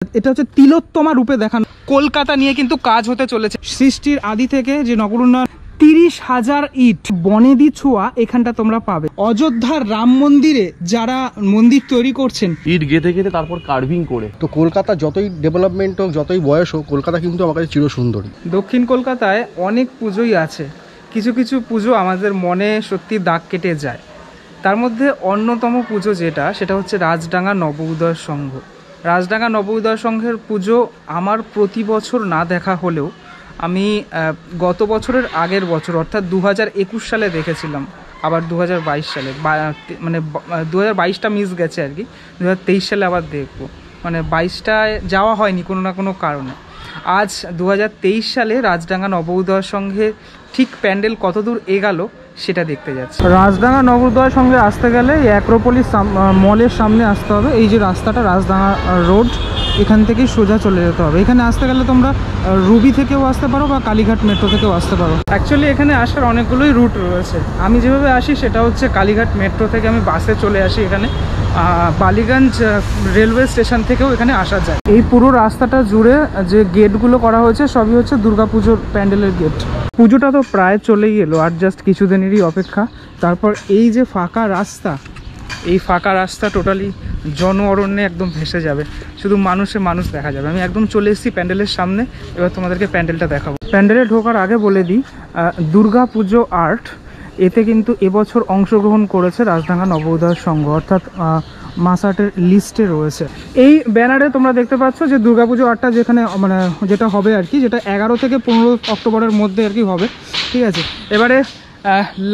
এটা হচ্ছে তিলোত্তমা রূপে দেখানো। কলকাতা নিয়ে কিন্তু কাজ হতে চলেছে সৃষ্টির আদি থেকে যে নগর উন্নয়ন 30,000 ইট বনেদি ছোঁয়া এখানটা তোমরা পাবে। অযোধ্যার রাম মন্দিরে যারা মন্দির তৈরি করছেন ইট গেঁথে গেঁথে তারপর কার্ভিং করে। তো কলকাতা যতই ডেভেলপমেন্ট হোক যতই বয়স হোক কলকাতা কিন্তু আমার কাছে চিরসুন্দরী। দক্ষিণ কলকাতায় অনেক পুজোই আছে, কিছু কিছু পুজো আমাদের মনে সত্যি দাগ কেটে যায়। তার মধ্যে অন্যতম পুজো সেটা হচ্ছে রাজডাঙ্গা নব উদয় সংঘ। রাজডাঙ্গা নব উদয় সংঘের পুজো আমার প্রতি বছর না দেখা হলেও আমি গত বছরের আগের বছর অর্থাৎ 2021 সালে দেখেছিলাম, আবার 2022 সালে, মানে 2022টা মিস গেছে আর কি, 2023 সালে আবার দেখবো। মানে 22টায় যাওয়া হয়নি কোনো না কোনো কারণে। আজ 2023 সালে রাজডাঙ্গা নব উদয় সংঘে ঠিক প্যান্ডেল কতদূর এগালো সেটা দেখতে যাচ্ছে। রাজডাঙ্গা নব উদয় সংঘে আসতে গেলে এই অ্যাক্রোপলিস মলের সামনে আসতে হবে। এই যে রাস্তাটা রাজডাঙ্গা রোড, এখান থেকেই সোজা চলে যেতে হবে। এখানে আসতে গেলে তোমরা রুবি থেকেও আসতে পারো বা কালীঘাট মেট্রো থেকেও আসতে পারো। অ্যাকচুয়ালি এখানে আসার অনেকগুলোই রুট রয়েছে। আমি যেভাবে আসি সেটা হচ্ছে কালীঘাট মেট্রো থেকে আমি বাসে চলে আসি এখানে। বালিগঞ্জ রেলওয়ে স্টেশন থেকেও এখানে আসা যায়। এই পুরো রাস্তাটা জুড়ে যে গেটগুলো করা হয়েছে সবই হচ্ছে দুর্গাপুজোর প্যান্ডেলের গেট। পুজোটা তো প্রায় চলেই এলো, আর জাস্ট কিছুদিনেরই অপেক্ষা। তারপর এই যে ফাঁকা রাস্তা, এই ফাঁকা রাস্তা টোটালি জন অরণ্যে একদম ভেসে যাবে, শুধু মানুষ দেখা যাবে। আমি একদম চলে এসেছি প্যান্ডেলের সামনে, এবার তোমাদেরকে প্যান্ডেলটা দেখাবো। প্যান্ডেলে ঢোকার আগে বলে দিই, দুর্গা পুজো আর্ট এতে কিন্তু এবছর অংশগ্রহণ করেছে রাজডাঙ্গা নব উদয় সংঘ, অর্থাৎ মাসার্টের লিস্টে রয়েছে। এই ব্যানারে তোমরা দেখতে পাচ্ছ যে দুর্গাপুজো আর্টটা যেখানে মানে যেটা হবে আর কি, যেটা 11 থেকে 15 অক্টোবরের মধ্যে আর কি হবে, ঠিক আছে। এবারে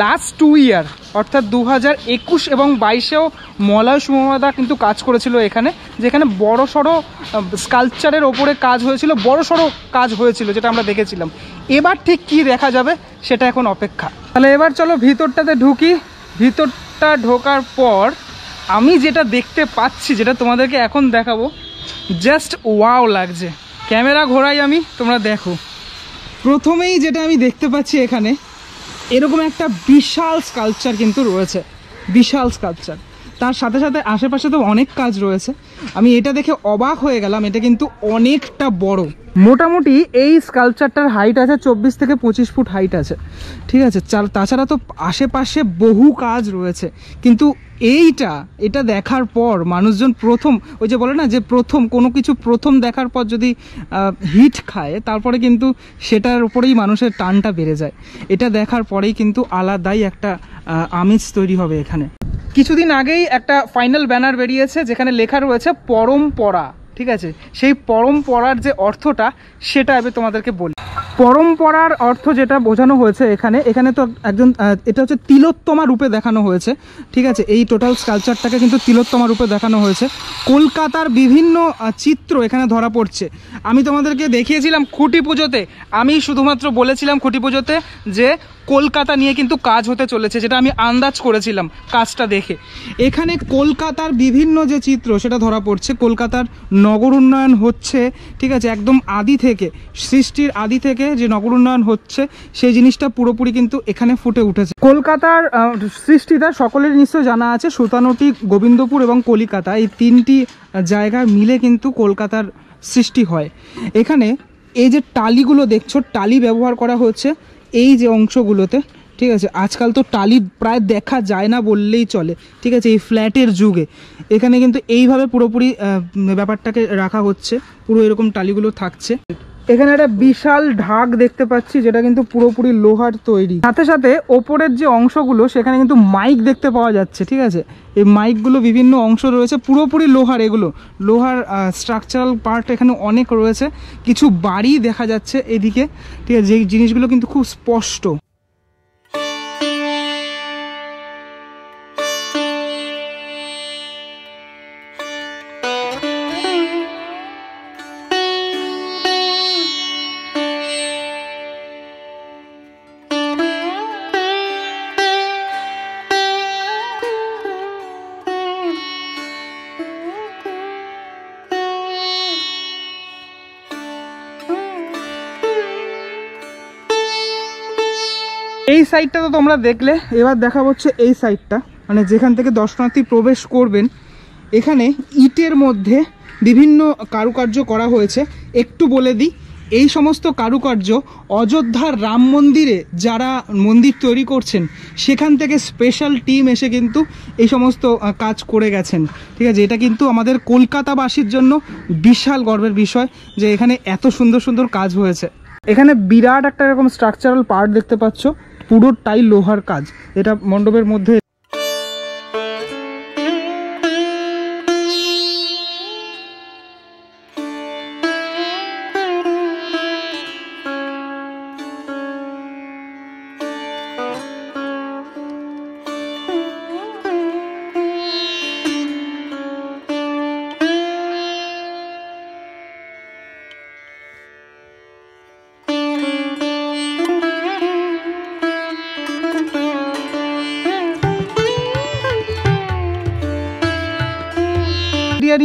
লাস্ট 2 ইয়ার অর্থাৎ 2021 এবং 22-এও মলয় সুমদা কিন্তু কাজ করেছিল এখানে, যেখানে বড় সড়ো স্কাল্পচারের ওপরে কাজ হয়েছিল, বড় সড়ো কাজ হয়েছিল যেটা আমরা দেখেছিলাম। এবার ঠিক কি দেখা যাবে সেটা এখন অপেক্ষা। তাহলে এবার চলো ভিতরটাতে ঢুকি। ভিতরটা ঢোকার পর আমি যেটা দেখতে পাচ্ছি, যেটা তোমাদেরকে এখন দেখাবো, জাস্ট ওয়াও লাগছে। ক্যামেরা ঘোরাই আমি, তোমরা দেখো। প্রথমেই যেটা আমি দেখতে পাচ্ছি এখানে এরকম একটা বিশাল স্কাল্পচার কিন্তু রয়েছে, বিশাল স্কাল্পচার। তার সাথে সাথে আশেপাশে তো অনেক কাজ রয়েছে। আমি এটা দেখে অবাক হয়ে গেলাম, এটা কিন্তু অনেকটা বড়। মোটামুটি এই স্কাল্পচারটার হাইট আছে 24 থেকে 25 ফুট হাইট আছে, ঠিক আছে। তাছাড়া তো আশেপাশে বহু কাজ রয়েছে, কিন্তু এটা দেখার পর মানুষজন প্রথম, ওই যে বলে না যে প্রথম কোনো কিছু প্রথম দেখার পর যদি হিট খায় তারপরে কিন্তু সেটার উপরেই মানুষের টানটা বেড়ে যায়। এটা দেখার পরেই কিন্তু আলাদাই একটা আমেজ তৈরি হবে এখানে। কিছুদিন আগেই একটা ফাইনাল ব্যানার বেরিয়েছে যেখানে লেখা রয়েছে পরম্পরা, ঠিক আছে। সেই পরম্পরার যে অর্থটা সেটা এবার তোমাদেরকে বলি। পরম্পরার অর্থ যেটা বোঝানো হয়েছে এখানে তো একজন, এটা হচ্ছে তিলোত্তমা রূপে দেখানো হয়েছে, ঠিক আছে। এই টোটাল স্কাল্পচারটাকে কিন্তু তিলোত্তমা রূপে দেখানো হয়েছে। কলকাতার বিভিন্ন চিত্র এখানে ধরা পড়ছে। আমি তোমাদেরকে দেখিয়েছিলাম খুঁটি পুজোতে, আমি শুধুমাত্র বলেছিলাম খুঁটি পুজোতে যে কলকাতা নিয়ে কিন্তু কাজ হতে চলেছে, যেটা আমি আন্দাজ করেছিলাম কাজটা দেখে। এখানে কলকাতার বিভিন্ন যে চিত্র সেটা ধরা পড়ছে। কলকাতার নগর উন্নয়ন হচ্ছে, ঠিক আছে, একদম আদি থেকে, সৃষ্টির আদি থেকে যে নগর উন্নয়ন হচ্ছে সেই জিনিসটা পুরোপুরি কিন্তু এখানে ফুটে উঠেছে। কলকাতার সৃষ্টিটা সকলের নিশ্চয় জানা আছে, সুতানুটি, গোবিন্দপুর এবং কলিকাতা, এই 3টি জায়গা মিলে কিন্তু কলকাতার সৃষ্টি হয়। এখানে এই যে টালিগুলো দেখছো, টালি ব্যবহার করা হচ্ছে এই যে অংশগুলোতে, ঠিক আছে। আজকাল তো টালি প্রায় দেখা যায় না বললেই চলে, ঠিক আছে। এই ফ্ল্যাটের যুগে এখানে কিন্তু এইভাবে পুরোপুরি ব্যাপারটাকে রাখা হচ্ছে, পুরো এরকম টালিগুলো থাকছে। এখানে একটা বিশাল ঢাক দেখতে পাচ্ছি যেটা কিন্তু পুরোপুরি লোহার তৈরি। সাথে সাথে ওপরের যে অংশগুলো সেখানে কিন্তু মাইক দেখতে পাওয়া যাচ্ছে, ঠিক আছে। এই মাইকগুলো বিভিন্ন অংশ রয়েছে, পুরোপুরি লোহার, এগুলো লোহার স্ট্রাকচারাল পার্ট এখানে অনেক রয়েছে। কিছু বাড়ি দেখা যাচ্ছে এদিকে, ঠিক আছে, যে জিনিসগুলো কিন্তু খুব স্পষ্ট। এই সাইডটা তো তোমরা দেখলে, এবার দেখা হচ্ছে এই সাইডটা, মানে যেখান থেকে দর্শনার্থী প্রবেশ করবেন। এখানে ইটের মধ্যে বিভিন্ন কারুকার্য করা হয়েছে। একটু বলে দিই, এই সমস্ত কারুকার্য অযোধ্যার রাম মন্দিরে যারা মন্দির তৈরি করছেন সেখান থেকে স্পেশাল টিম এসে কিন্তু এই সমস্ত কাজ করে গেছেন। ঠিক আছে, এটা কিন্তু আমাদের কলকাতাবাসীর জন্য বিশাল গর্বের বিষয় যে এখানে এত সুন্দর সুন্দর কাজ হয়েছে। এখানে বিরাট একটা এরকম স্ট্রাকচারাল পার্ট দেখতে পাচ্ছ, পুরোটাই লোহার কাজ। এটা মণ্ডপের মধ্যে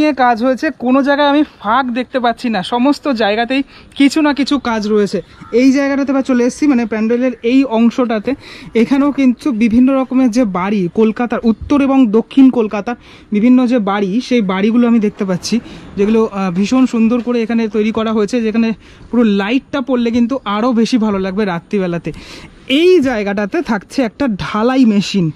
নিয়ে কাজ হয়েছে। কোনো জায়গায় আমি ফাঁক দেখতে পাচ্ছি না, সমস্ত জায়গাতেই কিছু না কিছু কাজ রয়েছে। এই জায়গাটাতে বা চলে এসেছি, মানে প্যান্ডেলের এই অংশটাতে। এখানেও কিন্তু বিভিন্ন রকমের যে বাড়ি, কলকাতার উত্তর এবং দক্ষিণ কলকাতার বিভিন্ন যে বাড়ি, সেই বাড়িগুলো আমি দেখতে পাচ্ছি, যেগুলো ভীষণ সুন্দর করে এখানে তৈরি করা হয়েছে। যেখানে পুরো লাইটটা পড়লে কিন্তু আরও বেশি ভালো লাগবে রাত্রিবেলাতে। এই জায়গাটাতে থাকছে একটা ঢালাই মেশিন,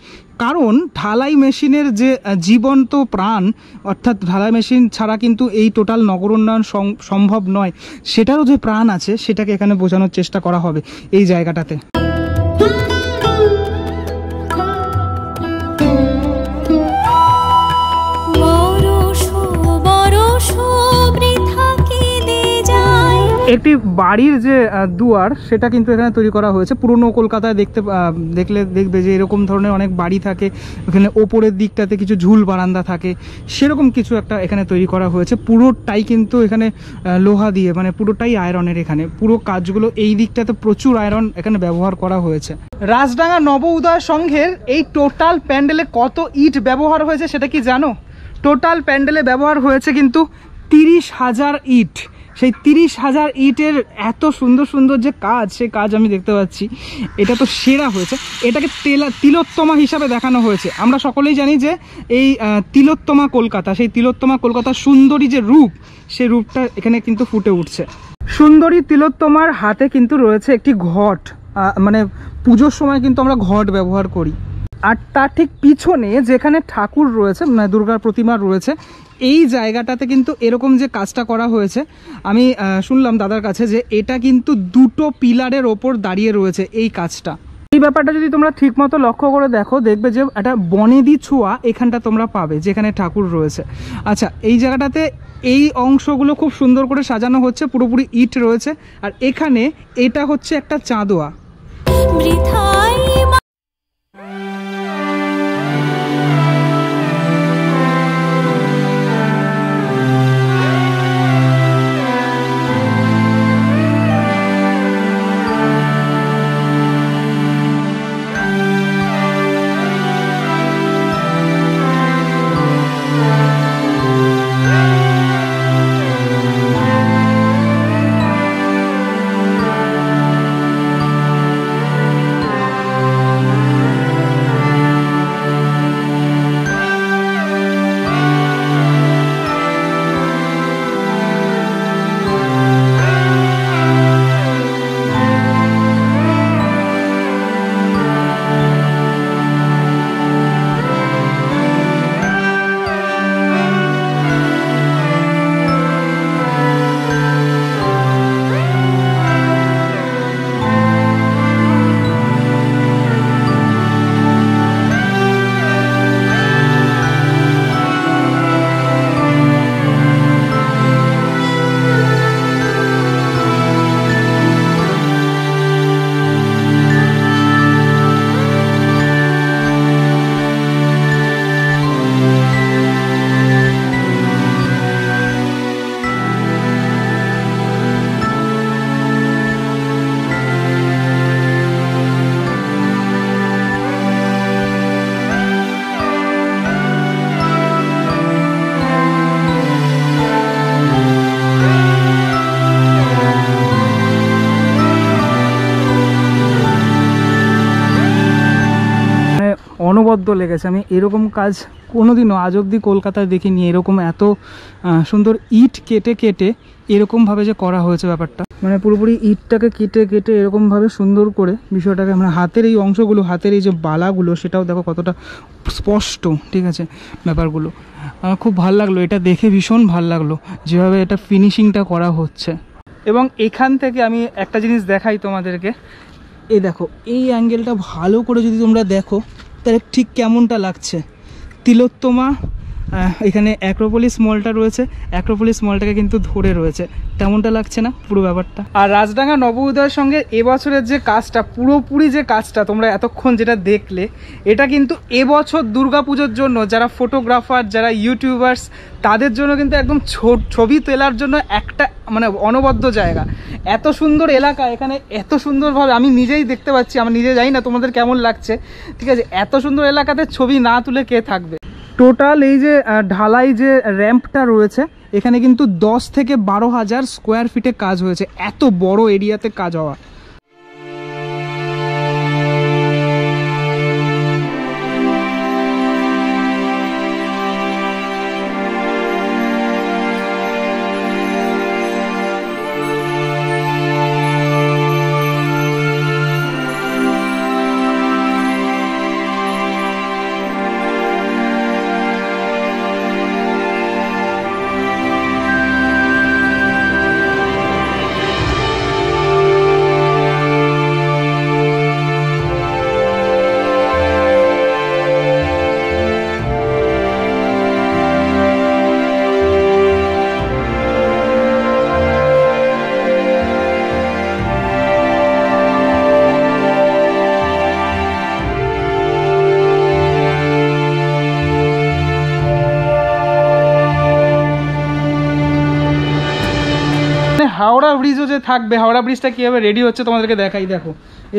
কারণ ঢালাই মেশিনের যে জীবন্ত প্রাণ, অর্থাৎ ঢালাই মেশিন ছাড়া কিন্তু এই টোটাল নগর উন্নয়ন সম্ভব নয়, সেটারও যে প্রাণ আছে সেটাকে এখানে বোঝানোর চেষ্টা করা হবে এই জায়গাটাতে। একটি বাড়ির যে দুয়ার, সেটা কিন্তু এখানে তৈরি করা হয়েছে। পুরনো কলকাতায় দেখলে দেখবে যে এরকম ধরনের অনেক বাড়ি থাকে, এখানে ওপরের দিকটাতে কিছু ঝুল বারান্দা থাকে, সেরকম কিছু একটা এখানে তৈরি করা হয়েছে। পুরোটাই কিন্তু এখানে লোহা দিয়ে, মানে পুরোটাই আয়রনের। এখানে পুরো কাজগুলো এই দিকটাতে প্রচুর আয়রন এখানে ব্যবহার করা হয়েছে। রাজডাঙ্গা নব উদয় সংঘের এই টোটাল প্যান্ডেলে কত ইট ব্যবহার হয়েছে সেটা কি জানো? টোটাল প্যান্ডেলে ব্যবহার হয়েছে কিন্তু 30,000 ইট। সেই 30,000 ইটের এত সুন্দর সুন্দর যে কাজ, সেই কাজ আমি দেখতে পাচ্ছি, এটা তো সেরা হয়েছে। এটাকে তিলোত্তমা হিসাবে দেখানো হয়েছে। আমরা সকলেই জানি যে এই তিলোত্তমা কলকাতা, সেই তিলোত্তমা কলকাতার সুন্দরী যে রূপ, সেই রূপটা এখানে কিন্তু ফুটে উঠছে। সুন্দরী তিলোত্তমার হাতে কিন্তু রয়েছে একটি ঘট, মানে পুজোর সময় কিন্তু আমরা ঘট ব্যবহার করি। আর তার ঠিক পিছনে যেখানে ঠাকুর রয়েছে, মানে দুর্গার প্রতিমা রয়েছে, এই জায়গাটাতে কিন্তু এরকম যে কাজটা করা হয়েছে, আমি শুনলাম দাদার কাছে যে এটা কিন্তু দুটো পিলারের ওপর দাঁড়িয়ে রয়েছে এই কাজটা। এই ব্যাপারটা যদি তোমরা ঠিক মতো লক্ষ্য করে দেখো, দেখবে যে একটা বনেদি ছোঁয়া এখানটা তোমরা পাবে যেখানে ঠাকুর রয়েছে। আচ্ছা, এই জায়গাটাতে এই অংশগুলো খুব সুন্দর করে সাজানো হচ্ছে, পুরোপুরি ইট রয়েছে। আর এখানে এটা হচ্ছে একটা চাঁদোয়া। অনবদ্য লেগেছে। আমি এরকম কাজ কোনোদিনও আজ অবধি কলকাতায় দেখিনি, এরকম এত সুন্দর ইট কেটে কেটে এরকমভাবে যে করা হয়েছে ব্যাপারটা, মানে পুরোপুরি ইটটাকে কেটে কেটে এরকমভাবে সুন্দর করে বিষয়টাকে, মানে হাতের এই অংশগুলো, হাতের এই যে বালাগুলো, সেটাও দেখো কতটা স্পষ্ট, ঠিক আছে ব্যাপারগুলো। খুব ভালো লাগলো, এটা দেখে ভীষণ ভালো লাগলো যেভাবে এটা ফিনিশিংটা করা হচ্ছে। এবং এখান থেকে আমি একটা জিনিস দেখাই তোমাদেরকে, এই দেখো এই অ্যাঙ্গেলটা ভালো করে যদি তোমরা দেখো তাহলে ঠিক কেমনটা লাগছে। তিলোত্তমা এখানে অ্যাক্রোপলিস মলটা রয়েছে, অ্যাক্রোপলিস মলটাকে কিন্তু ধরে রয়েছে, তেমনটা লাগছে না পুরো ব্যাপারটা? আর রাজডাঙ্গা নবোদয়ের সঙ্গে এবছরের যে কাজটা, পুরোপুরি যে কাজটা তোমরা এতক্ষণ যেটা দেখলে, এটা কিন্তু এবছর দুর্গাপুজোর জন্য যারা ফটোগ্রাফার, যারা ইউটিউবার্স, তাদের জন্য কিন্তু একদম ছবি তোলার জন্য একটা মানে অনবদ্য জায়গা। এত সুন্দর এলাকা, এখানে এত সুন্দরভাবে আমি নিজেই দেখতে পাচ্ছি, আমি নিজে জানি না তোমাদের কেমন লাগছে, ঠিক আছে? এত সুন্দর এলাকাতে ছবি না তুলে কে থাকবে? টোটাল এই যে ঢালাই যে র্যাম্পটা রয়েছে, এখানে কিন্তু 10 থেকে 12,000 স্কোয়ার ফিটে কাজ হয়েছে, এত বড় এরিয়াতে কাজ হওয়া। হাওড়া ব্রিজও যে থাকবে, হাওড়া ব্রিজটা কীভাবে রেডি হচ্ছে তোমাদেরকে দেখাই। দেখো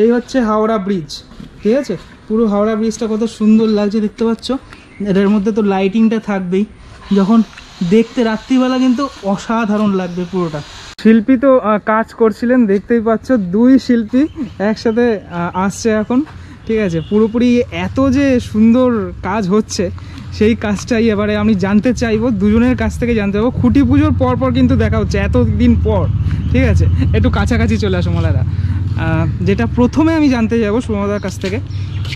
এই হচ্ছে হাওড়া ব্রিজ, ঠিক আছে? পুরো হাওড়া ব্রিজটা কত সুন্দর লাগছে দেখতে পাচ্ছ। এটার মধ্যে তো লাইটিংটা থাকবেই, যখন দেখতে রাত্রিবেলা কিন্তু অসাধারণ লাগবে পুরোটা। শিল্পী তো কাজ করছিলেন, দেখতেই পাচ্ছ 2 শিল্পী একসাথে আসছে এখন, ঠিক আছে? পুরোপুরি এত যে সুন্দর কাজ হচ্ছে, সেই কাজটাই এবারে আমি জানতে চাইবো, দুজনের কাছ থেকে জানতে পারবো। খুঁটি পুজোর পর কিন্তু দেখা হচ্ছে এতদিন পর, ঠিক আছে? একটু কাছাকাছি চলে আসো মলাদা। যেটা প্রথমে আমি জানতে যাবো সুমদার কাছ থেকে,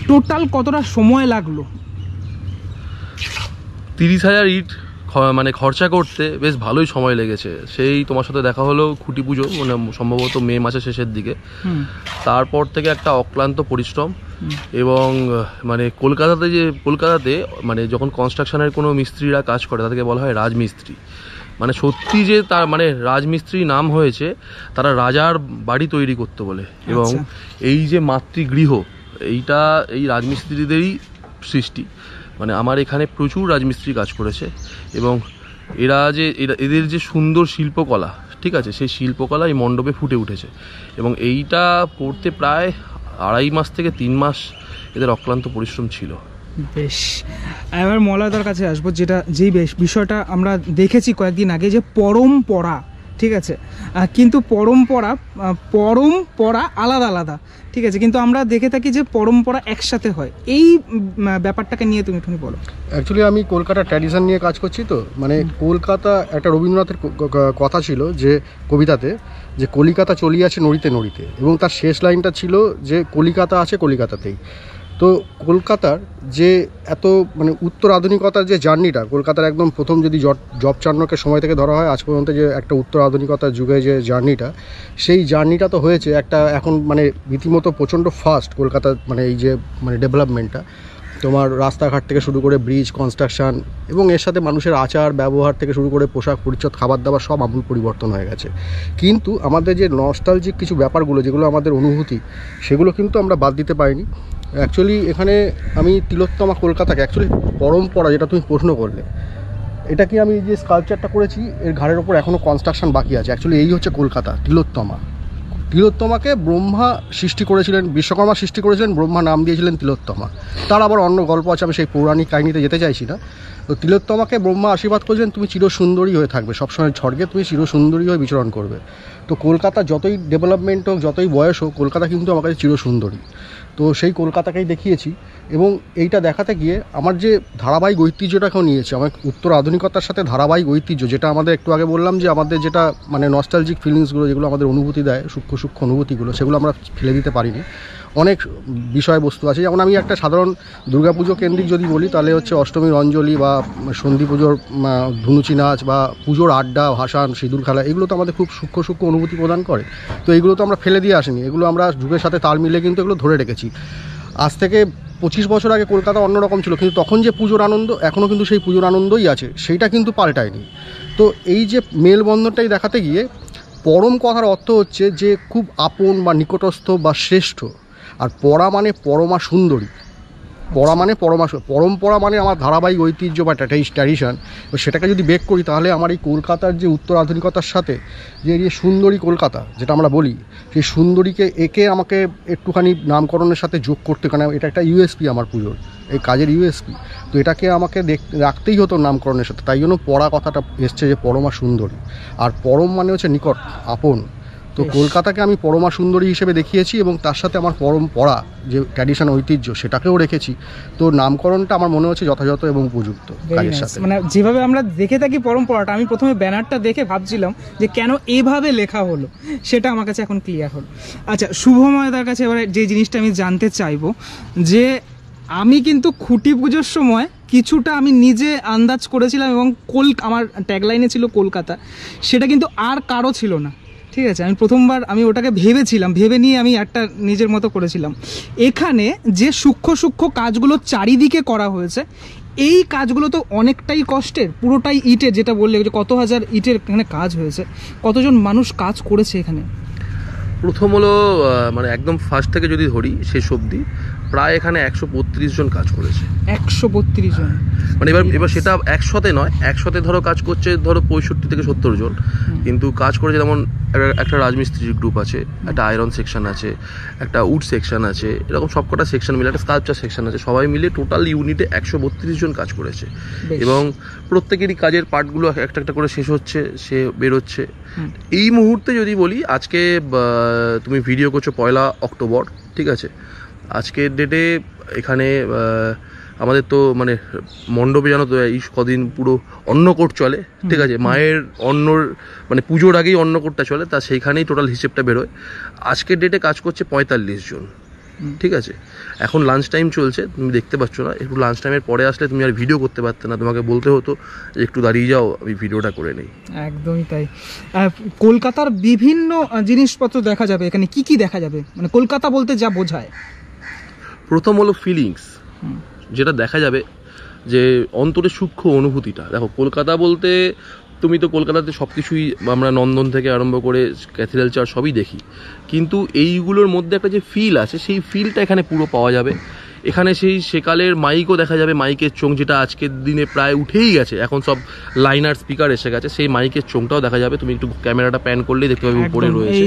টোটাল কতটা সময় লাগলো? 30,000 ইট মানে খরচা করতে বেশ ভালোই সময় লেগেছে। সেই তোমার সাথে দেখা হলো খুঁটি পুজো, মানে সম্ভবত মে মাসের শেষের দিকে। তারপর থেকে একটা অক্লান্ত পরিশ্রম, এবং মানে কলকাতাতে মানে যখন কনস্ট্রাকশনের কোনো মিস্ত্রিরা কাজ করে তাদেরকে বলা হয় রাজমিস্ত্রি। মানে সত্যি যে তার মানে রাজমিস্ত্রি নাম হয়েছে, তারা রাজার বাড়ি তৈরি করতে বলে। এবং এই যে মাতৃগৃহ, এইটা এই রাজমিস্ত্রিদেরই সৃষ্টি। মানে আমার এখানে প্রচুর রাজমিস্ত্রি কাজ করেছে, এবং এদের যে সুন্দর শিল্পকলা, ঠিক আছে, সেই শিল্পকলা এই মণ্ডপে ফুটে উঠেছে। এবং এইটা করতে প্রায় 2.5 মাস থেকে 3 মাস এদের অক্লান্ত পরিশ্রম ছিল। বেশ, এবার মলয়দার কাছে আসবো, যেই বিষয়টা আমরা দেখেছি কয়েকদিন আগে, যে পরম্পরা, ঠিক আছে? কিন্তু পরম্পরা আলাদা আলাদা, ঠিক আছে? কিন্তু আমরা দেখে থাকি যে পরম্পরা একসাথে হয়। এই ব্যাপারটাকে নিয়ে তুমি একটু বলো। অ্যাকচুয়ালি আমি কলকাতা ট্র্যাডিশন নিয়ে কাজ করছি, তো মানে কলকাতা একটা রবীন্দ্রনাথের কথা ছিল যে কবিতাতে, যে কলিকাতা চলিয়াছে নড়িতে নড়িতে, এবং তার শেষ লাইনটা ছিল যে কলিকাতা আছে কলিকাতাতেই। তো কলকাতার যে এত মানে উত্তর আধুনিকতার যে জার্নিটা, কলকাতার একদম প্রথম যদি জব চার্নকের সময় থেকে ধরা হয় আজ পর্যন্ত যে একটা উত্তর আধুনিকতার যুগে যে জার্নিটা, সেই জার্নিটা তো হয়েছে একটা এখন মানে রীতিমতো প্রচণ্ড ফাস্ট কলকাতার মানে এই যে মানে ডেভেলপমেন্টটা। তোমার রাস্তাঘাট থেকে শুরু করে ব্রিজ কনস্ট্রাকশান, এবং এর সাথে মানুষের আচার ব্যবহার থেকে শুরু করে পোশাক পরিচ্ছদ, খাবার দাবার সব আমূল পরিবর্তন হয়ে গেছে। কিন্তু আমাদের যে নস্টালজিক কিছু ব্যাপারগুলো, যেগুলো আমাদের অনুভূতি, সেগুলো কিন্তু আমরা বাদ দিতে পারিনি। অ্যাকচুয়ালি এখানে আমি তিলোত্তমা কলকাতাকে অ্যাকচুয়ালি পরম্পরা, যেটা তুমি প্রশ্ন করলে, এটা কি আমি যে স্কাল্পচারটা করেছি এর ঘাড়ের ওপর এখনও কনস্ট্রাকশন বাকি আছে। অ্যাকচুয়ালি এই হচ্ছে কলকাতা তিলোত্তমা, তিলোত্তমাকে ব্রহ্মা সৃষ্টি করেছিলেন, বিশ্বকর্মা সৃষ্টি করেছিলেন, ব্রহ্মা নাম দিয়েছিলেন তিলোত্তমা। তার আবার অন্য গল্প আছে, আমি সেই পৌরাণিক কাহিনীতে যেতে চাইছি না। তো তিলোত্তমাকে ব্রহ্মা আশীর্বাদ করেছিলেন তুমি চিরসুন্দরী হয়ে থাকবে, সবসময় স্বর্গে তুমি চিরসুন্দরী হয়ে বিচরণ করবে। তো কলকাতা যতই ডেভেলপমেন্ট হোক, যতই বয়স হোক, কলকাতা কিন্তু আমার কাছে চিরসুন্দরী। তো সেই কলকাতাকেই দেখিয়েছি এবং এইটা দেখাতে গিয়ে আমার যে ধারাবাহিক ঐতিহ্যটাকেও নিয়েছি, আমার উত্তর আধুনিকতার সাথে ধারাবাহিক ঐতিহ্য, যেটা আমাদের একটু আগে বললাম যে আমাদের যেটা মানে নস্টালজিক ফিলিংসগুলো, যেগুলো আমাদের অনুভূতি দেয়, সূক্ষ্ম সূক্ষ্ম অনুভূতিগুলো, সেগুলো আমরা ফেলে দিতে পারিনি। অনেক বিষয়বস্তু আছে, যেমন আমি একটা সাধারণ দুর্গাপুজো কেন্দ্রিক যদি বলি, তাহলে হচ্ছে অষ্টমীর অঞ্জলি বা সন্ধি পুজোর ধুনুচি নাচ বা পুজোর আড্ডা, ভাসান, সিঁদুর খেলা, এগুলো তো আমাদের খুব সূক্ষ্ম সূক্ষ্ম অনুভূতি প্রদান করে। তো এইগুলো তো আমরা ফেলে দিয়ে আসিনি, এগুলো আমরা যুগের সাথে তাল মিলে কিন্তু এগুলো ধরে রেখেছি। আজ থেকে 25 বছর আগে কলকাতা অন্যরকম ছিল, কিন্তু তখন যে পুজোর আনন্দ, এখনও কিন্তু সেই পুজোর আনন্দই আছে, সেইটা কিন্তু পাল্টায়নি। তো এই যে মেলবন্ধনটাই দেখাতে গিয়ে পরম কথার অর্থ হচ্ছে যে খুব আপন বা নিকটস্থ বা শ্রেষ্ঠ, আর পরা মানে পরমা সুন্দরী। পরা মানে পরম্পরা মানে আমার ধারাবাহিক ঐতিহ্য বা ট্র্যাডিশন, সেটাকে যদি বেক করি তাহলে আমার এই কলকাতার যে উত্তর আধুনিকতার সাথে যে এই সুন্দরী কলকাতা যেটা আমরা বলি, সেই সুন্দরীকে একে আমাকে একটুখানি নামকরণের সাথে যোগ করতে, কারণ এটা একটা ইউএসপি আমার পুজোর, এই কাজের ইউএসপি। তো এটাকে আমাকে রাখতেই হতো নামকরণের সাথে, তাই জন্য পরা কথাটা এসছে যে পরমা সুন্দরী। আর পরম মানে হচ্ছে নিকট, আপন। তো কলকাতাকে আমি পরমা সুন্দরী হিসেবে দেখিয়েছি এবং তার সাথে আমার পরম্পরা যে ট্র্যাডিশন ঐতিহ্য সেটাকেও রেখেছি। তো নামকরণটা আমার মনে হচ্ছে যথাযথ এবং উপযুক্ত কাজের সাথে। মানে যেভাবে আমরা দেখে থাকি পরম্পরাটা, আমি প্রথমে ব্যানারটা দেখে ভাবছিলাম যে কেন এভাবে লেখা হলো, সেটা আমার কাছে এখন ক্লিয়ার হলো। আচ্ছা, শুভময়দার কাছে এবারে যে জিনিসটা আমি জানতে চাইবো, যে আমি কিন্তু খুঁটি পুজোর সময় কিছুটা আমি নিজে আন্দাজ করেছিলাম এবং আমার ট্যাগলাইনে ছিল কলকাতা, সেটা কিন্তু আর কারো ছিল না। ঠিক আছে, আমি প্রথমবার আমি ওটাকে ভেবেছিলাম, ভেবে নিয়ে আমি একটা নিজের মতো করেছিলাম। এখানে যে সূক্ষ্ম সূক্ষ্ম কাজগুলো চারিদিকে করা হয়েছে, এই কাজগুলো তো অনেকটাই কষ্টের, পুরোটাই ইটের, যেটা বললে যে কত হাজার ইটের এখানে কাজ হয়েছে, কতজন মানুষ কাজ করেছে এখানে? প্রথম হলো মানে একদম ফার্স্ট থেকে যদি ধরি শেষ অবধি প্রায় এখানে 132 জন কাজ করেছে। 132 জন, মানে এবার সেটা একসাথে নয়, একসাথে ধরো কাজ করছে ধরো 65 থেকে 70 জন, কিন্তু কাজ করেছে যেমন একটা রাজমিস্ত্রির গ্রুপ আছে, একটা আয়রন সেকশন আছে, একটা উড সেকশন আছে, এরকম সবকটা সেকশন মিলে একটা স্কাল্পচার সেকশন আছে, সবাই মিলে টোটাল ইউনিটে 132 জন কাজ করেছে। এবং প্রত্যেকেরই কাজের পার্টগুলো একটা একটা করে শেষ হচ্ছে, সে বেরোচ্ছে। এই মুহূর্তে যদি বলি, আজকে তুমি ভিডিও করছো 1 অক্টোবর, ঠিক আছে, আজকের ডেটে এখানে আমাদের তো মানে মণ্ডপে জানো তো এই কদিন পুরো অন্নকূট চলে, ঠিক আছে, মায়ের অন্নর মানে পুজোর আগেই অন্নকূটটা চলে, তা সেইখানেই টোটাল হিসেবটা বেরোয়। আজকের ডেটে কাজ করছে 45 জন, ঠিক আছে। এখন লাঞ্চ টাইম চলছে, তুমি দেখতে পাচ্ছ না, একটু লাঞ্চ টাইমের পরে আসলে তুমি আর ভিডিও করতে পারতে না, তোমাকে বলতে হতো যে একটু দাঁড়িয়ে যাও, আমি ভিডিওটা করে নেই। একদমই তাই। কলকাতার বিভিন্ন জিনিসপত্র দেখা যাবে এখানে, কি কি দেখা যাবে, মানে কলকাতা বলতে যা বোঝায়? প্রথম হলো ফিলিংস, যেটা দেখা যাবে যে অন্তরের সূক্ষ্ম অনুভূতিটা। দেখো, কলকাতা বলতে তুমি তো কলকাতাতে সব কিছুই আমরা নন্দন থেকে আরম্ভ করে ক্যাথিড্রাল চার্চ সবই দেখি, কিন্তু এইগুলোর মধ্যে একটা যে ফিল আছে, সেই ফিলটা এখানে পুরো পাওয়া যাবে। এখানে সেই সেকালের মাইকও দেখা যাবে, মাইকের চোং যেটা আজকের দিনে প্রায় উঠেই গেছে, এখন সব লাইনার স্পিকার এসে গেছে, সেই মাইকের চোংটাও দেখা যাবে। তুমি একটু ক্যামেরাটা প্যান করলেই দেখতে পাবে উপরে রয়েছে,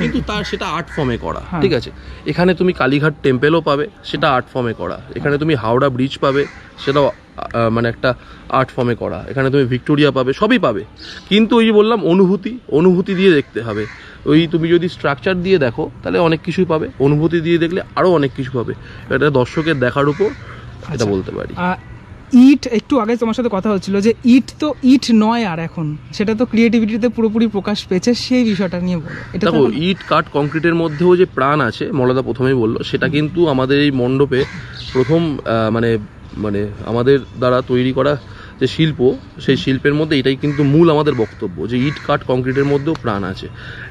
কিন্তু তার সেটা আর্ট ফর্মে করা, ঠিক আছে। এখানে তুমি কালীঘাট টেম্পেলও পাবে, সেটা আর্ট ফর্মে করা। এখানে তুমি হাওড়া ব্রিজ পাবে, সেটাও মানে একটা আর্ট ফর্মে করা। এখানে তুমি ভিক্টোরিয়া পাবে, সবই পাবে, কিন্তু ওই যে বললাম অনুভূতি দিয়ে দেখতে হবে। ওই তুমি যদি স্ট্রাকচার দিয়ে দেখো তাহলে অনেক কিছুই পাবে, অনুভূতি দিয়ে দেখলে আরও অনেক কিছু পাবে। এটা দর্শকের দেখার উপর, এটা বলতে পারি। ইট, একটু আগে তোমার সাথে কথা হচ্ছিল যে ইট তো ইট নয় আর এখন, সেটা তো ক্রিয়েটিভিটিতে পুরোপুরি প্রকাশ পেয়েছে, সেই বিষয়টা নিয়ে বলো। এটা দেখো, ইট কাঠ কংক্রিটের মধ্যেও যে প্রাণ আছে, মলদা প্রথমেই বললো, সেটা কিন্তু আমাদের এই মণ্ডপে প্রথম মানে আমাদের দ্বারা তৈরি করা যে শিল্প, সেই শিল্পের মধ্যে এটাই কিন্তু মূল আমাদের বক্তব্য, যে ইট কাঠ কংক্রিটের মধ্যেও প্রাণ আছে।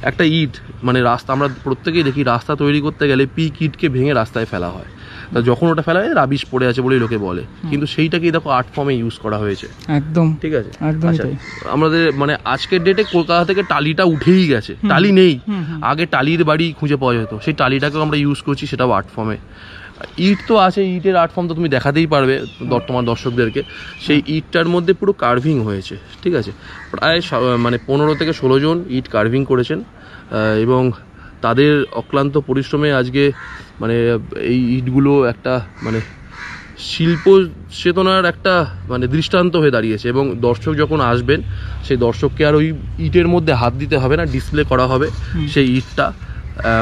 একটা ইট মানে রাস্তা, আমরা প্রত্যেকেই দেখি রাস্তা তৈরি করতে গেলে পিক ইটকে ভেঙে রাস্তায় ফেলা হয়, তা যখন ওটা ফেলা হয় রাবিশ পড়ে আছে বলেই লোকে বলে, কিন্তু সেইটাকেই দেখো আর্ট ফর্মে ইউজ করা হয়েছে। একদম ঠিক আছে। আচ্ছা, আমাদের মানে আজকের ডেটে কলকাতা থেকে টালিটা উঠেই গেছে, টালি নেই। আগে টালির বাড়ি খুঁজে পাওয়া যেত, সেই টালিটাকেও আমরা ইউজ করছি, সেটাও আর্ট ফর্মে। ইট তো আছে, ইটের আর্ট ফর্ম তো তুমি দেখাতেই পারবে তোমার দর্শকদেরকে। সেই ইটটার মধ্যে পুরো কার্ভিং হয়েছে, ঠিক আছে। প্রায় মানে 15 থেকে 16 জন ইট কার্ভিং করেছেন, এবং তাদের অক্লান্ত পরিশ্রমে আজকে মানে এই ইটগুলো একটা মানে শিল্প চেতনার একটা মানে দৃষ্টান্ত হয়ে দাঁড়িয়েছে। এবং দর্শক যখন আসবেন সেই দর্শককে আর ওই ইটের মধ্যে হাত দিতে হবে না, ডিসপ্লে করা হবে সেই ইটটা,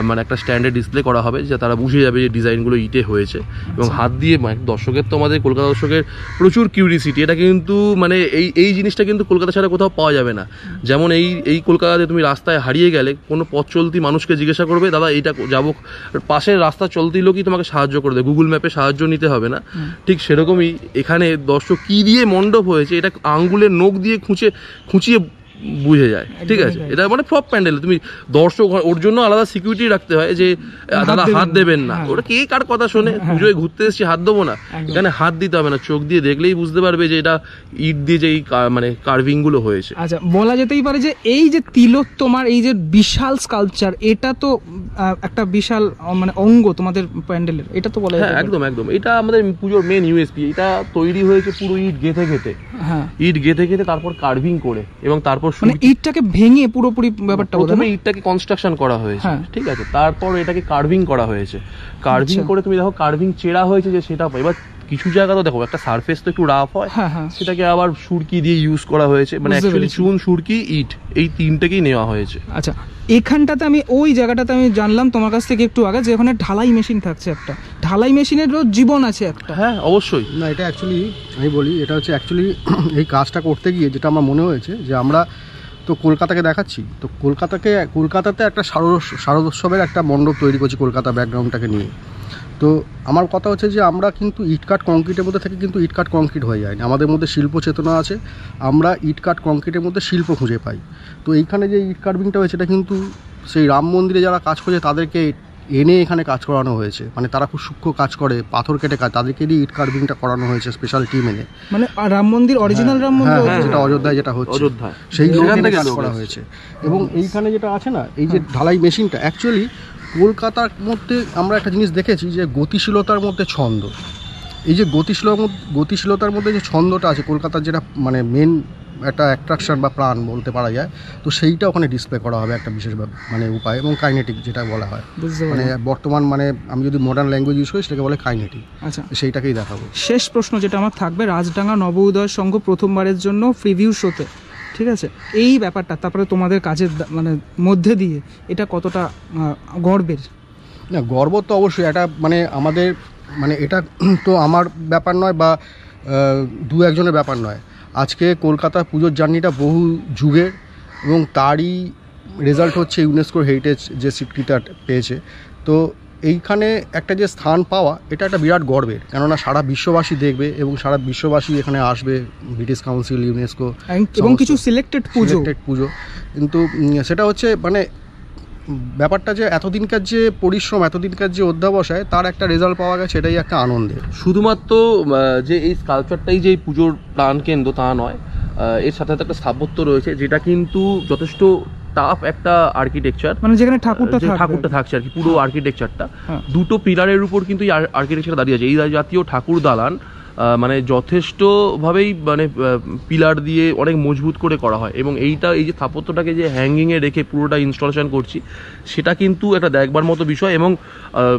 মানে একটা স্ট্যান্ডে ডিসপ্লে করা হবে যে তারা বুঝে যাবে যে ডিজাইনগুলো ইটে হয়েছে। এবং হাত দিয়ে মানে দর্শকের তো আমাদের কলকাতা দর্শকের প্রচুর কিউরিসিটি, এটা কিন্তু মানে এই জিনিসটা কিন্তু কলকাতা ছাড়া কোথাও পাওয়া যাবে না। যেমন এই কলকাতাতে তুমি রাস্তায় হারিয়ে গেলে কোনো পথ চলতি মানুষকে জিজ্ঞাসা করবে, দাদা এইটা যাবো, পাশের রাস্তা চলতি লোকই তোমাকে সাহায্য করে দেবে, গুগল ম্যাপে সাহায্য নিতে হবে না। ঠিক সেরকমই এখানে দর্শক কী দিয়ে মণ্ডপ হয়েছে এটা আঙ্গুলের নখ দিয়ে খুঁচিয়ে বুঝে যায়। ঠিক আছে, এটা মানে প্রপ প্যান্ডেল, তুমি দর্শক ওর জন্য আলাদা সিকিউরিটি রাখতে হয় যে দাদা হাত দেবেন না, ওটা কে কার কথা শোনে, পুজোয় ঘুরতে এসেছি হাত দেবো না, এখানে হাত দিতে হবে না, চোখ দিয়ে দেখলেই বুঝতে পারবে যে এটা ইট দিয়ে যে এই মানে কার্ভিং গুলো হয়েছে। আচ্ছা, বলা যেতেই পারে যে এই যে তিলোত্তমার এই যে বিশাল স্কাল্পচার, এটা তো একটা বিশাল মানে অঙ্গ তোমাদের প্যান্ডেলের, এটা তো বলা যায়। একদম একদম, এটা আমাদের পুজোর মেন ইউএসপি। এটা তৈরি হয়েছে পুরো ইট গেঁথে গেঁথে তারপর কার্ভিং করে, এবং তারপর মানে ইটটাকে ভেঙে পুরোপুরি ব্যাপারটা প্রথমে ইটটাকে কনস্ট্রাকশন করা হয়েছে, ঠিক আছে, তারপর এটাকে কার্ভিং করা হয়েছে। কার্ভিং করে তুমি দেখো কার্ভিং চেরা হয়েছে যে সেটা, এবার কিছু জায়গা তো দেখো একটা সারফেস তো একটু রাফ হয়, সেটাকে আবার সুরকি দিয়ে ইউজ করা হয়েছে, মানে অ্যাকচুয়ালি চুন, সুরকি, ইট এই তিনটেকেই নেওয়া হয়েছে। আচ্ছা, এখানটাতে আমি ওই জায়গাটাতে আমি জানলাম তোমার কাছ থেকে একটু আগে যে ওখানে ঢালাই মেশিন থাকছে, একটা ঢালাই মেশিনেরও জীবন আছে একটা। হ্যাঁ অবশ্যই। না, এটা অ্যাকচুয়ালি আমি বলি, এটা হচ্ছে অ্যাকচুয়ালি এই কাজটা করতে গিয়ে যেটা আমার মনে হয়েছে যে আমরা তো কলকাতাকে দেখাচ্ছি, তো কলকাতাতে একটা শারদোৎসবের একটা মণ্ডপ তৈরি করছি কলকাতা ব্যাকগ্রাউন্ডটাকে নিয়ে। তো আমার কথা হচ্ছে যে আমরা কিন্তু ইটকাট কংক্রিটের মধ্যে থেকে কিন্তু ইটকাট কংক্রিট হয়ে যায়নি, আমাদের মধ্যে শিল্প চেতনা আছে, আমরা ইটকাট কংক্রিটের মধ্যে শিল্প খুঁজে পাই। তো এইখানে যে ইট কার্ভিংটা হয়েছে এটা কিন্তু সেই রাম মন্দিরে যারা কাজ করছে তাদেরকে এনে এখানে কাজ করানো হয়েছে, মানে তারা খুব সূক্ষ্ম কাজ করে, পাথর কেটে কাজ, তাদেরকে দিয়ে ইট কার্ভিংটা করানো হয়েছে স্পেশাল টিম এনে। মানে রাম মন্দির অরিজিনাল রাম মন্দির যেটা অযোধ্যায় যেটা হচ্ছে সেই লোককে কাজ করা হয়েছে। এবং এইখানে যেটা আছে না, এই যে ঢালাই মেশিনটা, অ্যাকচুয়ালি কলকাতার মধ্যে আমরা একটা জিনিস দেখেছি যে গতিশীলতার মধ্যে ছন্দ, এই যে গতিশীলতার মধ্যে যে ছন্দটা আছে কলকাতার, যেটা মানে মেন একটা অ্যাট্রাকশন বা প্রাণ বলতে পারা যায়, তো সেইটা ওখানে ডিসপ্লে করা হবে একটা বিশেষ মানে উপায়, এবং কাইনেটিক যেটা বলা হয়, মানে বর্তমান মানে আমি যদি মডার্ন ল্যাঙ্গুয়েজ ইউজ করি সেটাকে বলে কাইনেটিক। আচ্ছা, সেইটাকেই দেখাবো। শেষ প্রশ্ন যেটা আমার থাকবে, রাজডাঙ্গা নব উদয় সংঘ প্রথমবারের জন্য প্রিভিউ শোতে, ঠিক আছে, এই ব্যাপারটা তারপরে তোমাদের কাজের মানে মধ্যে দিয়ে এটা কতটা গর্বের? না, গর্ব তো অবশ্যই, এটা মানে আমাদের মানে এটা তো আমার ব্যাপার নয় বা দু একজনের ব্যাপার নয়, আজকে কলকাতা পুজোর জার্নিটা বহু যুগের, এবং তারই রেজাল্ট হচ্ছে ইউনেস্কোর হেরিটেজ যে স্বীকৃতি পেয়েছে। তো এইখানে একটা যে স্থান পাওয়া, এটা একটা বিরাট গর্বের, কেননা সারা বিশ্ববাসী দেখবে এবং সারা বিশ্ববাসী এখানে আসবে, ব্রিটিশ কাউন্সিল, ইউনেস্কো এবং কিছু সিলেক্টেড পুজো। কিন্তু সেটা হচ্ছে মানে ব্যাপারটা যে এতদিনকার যে পরিশ্রম, এতদিনকার যে অধ্যাবসায়, তার একটা রেজাল্ট পাওয়া গেছে, এটাই একটা আনন্দের। শুধুমাত্র যে এই স্কাল্পচারটাই যে পুজোর প্রাণকেন্দ্র তা নয়, এর সাথে সাথে একটা স্থাপত্য রয়েছে যেটা কিন্তু যথেষ্ট টাফ একটা আর্কিটেকচার, মানে যেখানে ঠাকুরটা থাকছে আর কি, পুরো আর্কিটেকচারটা দুটো পিলারের উপর কিন্তু এই আর্কিটেকচার দাঁড়িয়ে আছে। এই জাতীয় ঠাকুর দালান মানে যথেষ্টভাবেই মানে পিলার দিয়ে অনেক মজবুত করে করা হয়, এবং এই যে স্থাপত্যটাকে যে হ্যাঙ্গিংয়ে রেখে পুরোটা ইনস্টলেশন করছি, সেটা কিন্তু একটা দেখবার মতো বিষয়। এবং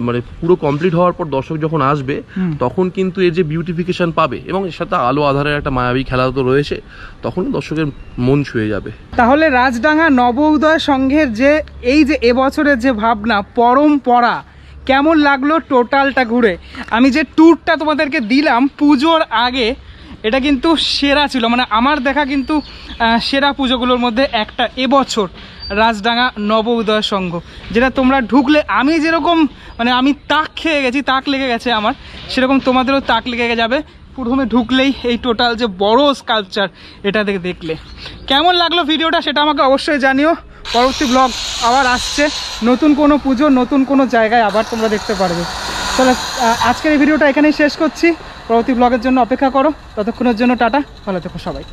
মানে পুরো কমপ্লিট হওয়ার পর দর্শক যখন আসবে তখন কিন্তু এর যে বিউটিফিকেশন পাবে, এবং এর সাথে আলো আধারের একটা মায়াবী খেলা তো রয়েছে, তখন দর্শকের মন ছুঁয়ে যাবে। তাহলে রাজডাঙ্গা নব উদয় সংঘের যে এই যে এবছরের যে ভাবনা, পরম্পরা, কেমন লাগলো টোটালটা ঘুরে? আমি যে ট্যুরটা তোমাদেরকে দিলাম পুজোর আগে, এটা কিন্তু সেরা ছিল, মানে আমার দেখা কিন্তু সেরা পুজোগুলোর মধ্যে একটা এবছর রাজডাঙ্গা নব উদয় সংঘ, যেটা তোমরা ঢুকলে আমি যেরকম মানে আমি তাক খেয়ে গেছি, তাক লেগে গেছে আমার, সেরকম তোমাদেরও তাক লেগে যাবে প্রথমে ঢুকলেই এই টোটাল যে বড় স্কাল্পচার এটা দেখলে। কেমন লাগলো ভিডিওটা সেটা আমাকে অবশ্যই জানিও। পরবর্তী ব্লগ আবার আসছে, নতুন কোনো পুজো, নতুন কোনো জায়গায় আবার তোমরা দেখতে পারবে। তাহলে আজকের এই ভিডিওটা এখানেই শেষ করছি, পরবর্তী ব্লগের জন্য অপেক্ষা করো, ততক্ষণের জন্য টাটা, ভালো থেকো সবাই।